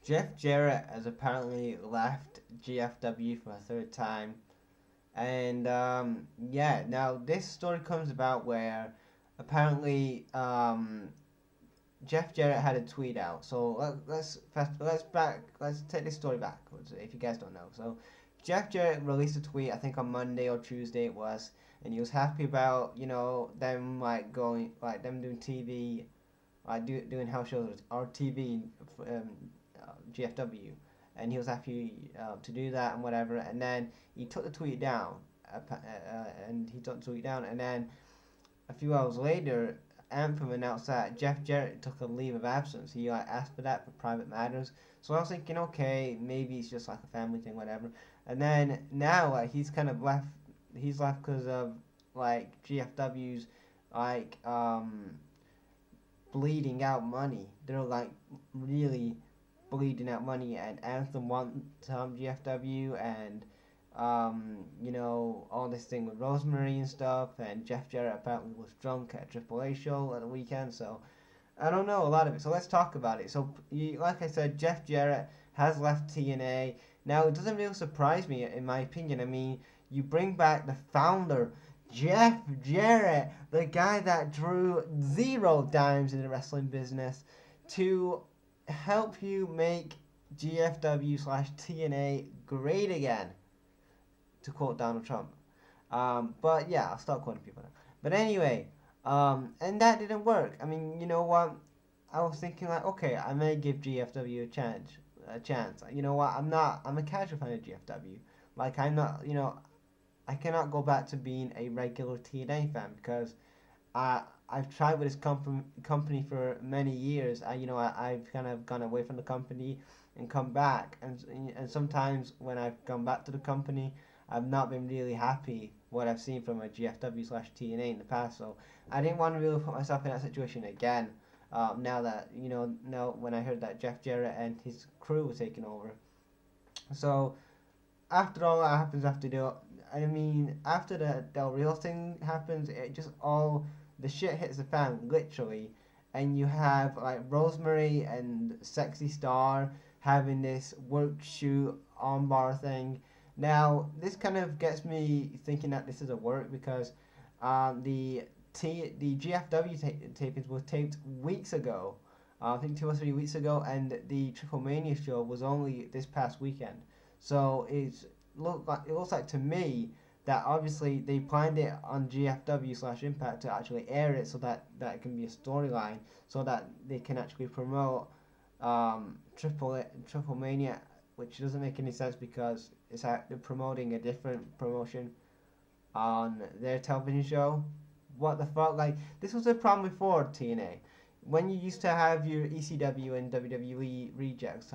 Jeff Jarrett has apparently left GFW for a third time. And yeah, now this story comes about where apparently Jeff Jarrett had a tweet out. So let's take this story backwards if you guys don't know. So Jeff Jarrett released a tweet I think on Monday or Tuesday it was, and he was happy about them like going like them doing TV like doing house shows or TV GFW, and he was happy to do that and whatever. And then he took the tweet down, and then a few hours later, Anthem announced that Jeff Jarrett took a leave of absence. He like asked for that for private matters. So I was thinking, okay, maybe it's just like a family thing, whatever. And then now he's kind of left. He's left because of like GFW's like bleeding out money. They're like really bleeding out money, and Anthem won GFW, and all this thing with Rosemary and stuff, and Jeff Jarrett apparently was drunk at a AAA show at the weekend, so I don't know a lot of it. So let's talk about it. So, like I said, Jeff Jarrett has left TNA. Now, it doesn't really surprise me, in my opinion. I mean, you bring back the founder, Jeff Jarrett, the guy that drew 0 dimes in the wrestling business, to help you make GFW slash TNA great again, to quote Donald Trump. But yeah, I'll start quoting people now. But anyway, and that didn't work. I mean, you know what? I was thinking like, okay, I may give GFW a chance. You know what? I'm a casual fan of GFW. Like I'm not. I cannot go back to being a regular TNA fan because I've tried with this company for many years. I've kind of gone away from the company and come back, and sometimes when I've gone back to the company, I've not been really happy what I've seen from a GFW slash TNA in the past. So I didn't want to really put myself in that situation again. Now that now when I heard that Jeff Jarrett and his crew were taking over. So after all that happens, after the Del Rio thing happens, it just all the shit hits the fan literally, and you have like Rosemary and Sexy Star having this work shoot armbar thing. Now this kind of gets me thinking that this is a work because the GFW tapings were taped weeks ago. I think 2 or 3 weeks ago, and the Triple Mania show was only this past weekend. So it looks like to me that obviously they planned it on GFW slash Impact to actually air it so that it can be a storyline so that they can actually promote Triple Mania, which doesn't make any sense because they're promoting a different promotion on their television show. What the fuck? Like this was a problem before TNA, when you used to have your ECW and WWE rejects,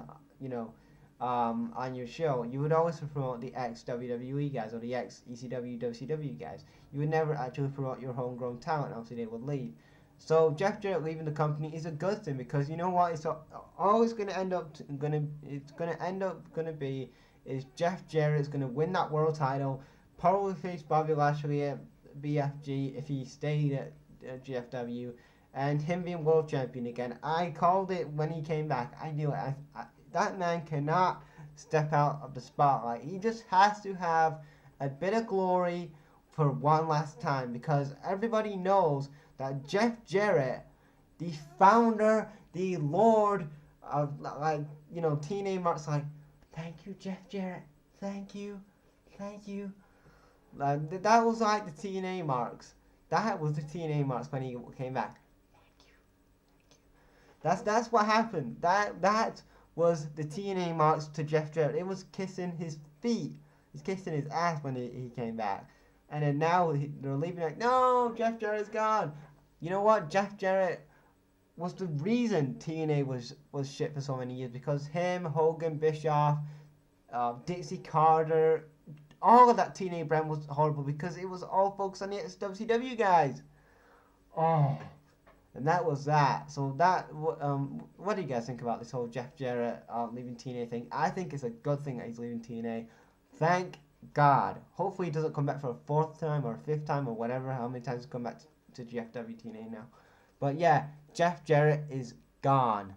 on your show, you would always promote the ex WWE guys or the ex ECW WCW guys. You would never actually promote your homegrown talent. Obviously, they would leave. So Jeff Jarrett leaving the company is a good thing because you know what? It's always going to end up going to be is Jeff Jarrett is going to win that world title, probably face Bobby Lashley at BFG if he stayed at GFW, and him being world champion again. I called it when he came back. I knew it. That man cannot step out of the spotlight. He just has to have a bit of glory for one last time because everybody knows that Jeff Jarrett, the founder, the lord of TNA Mark's like, thank you, Jeff Jarrett. Thank you. Thank you. That was like the TNA Marks. That was the TNA Marks when he came back. Thank you. That's what happened. That was the TNA Marks to Jeff Jarrett. It was kissing his feet. He's kissing his ass when he came back. And then now they're leaving like, no, Jeff Jarrett's gone. You know what? Jeff Jarrett was the reason TNA was shit for so many years because him, Hogan, Bischoff, Dixie Carter, all of that TNA brand was horrible because it was all focused on the WCW guys. Oh. And that was that. So what do you guys think about this whole Jeff Jarrett leaving TNA thing? I think it's a good thing that he's leaving TNA. Thank God. Hopefully he doesn't come back for a 4th time or a 5th time or whatever, how many times he's come back to GFW TNA now. But yeah, Jeff Jarrett is gone.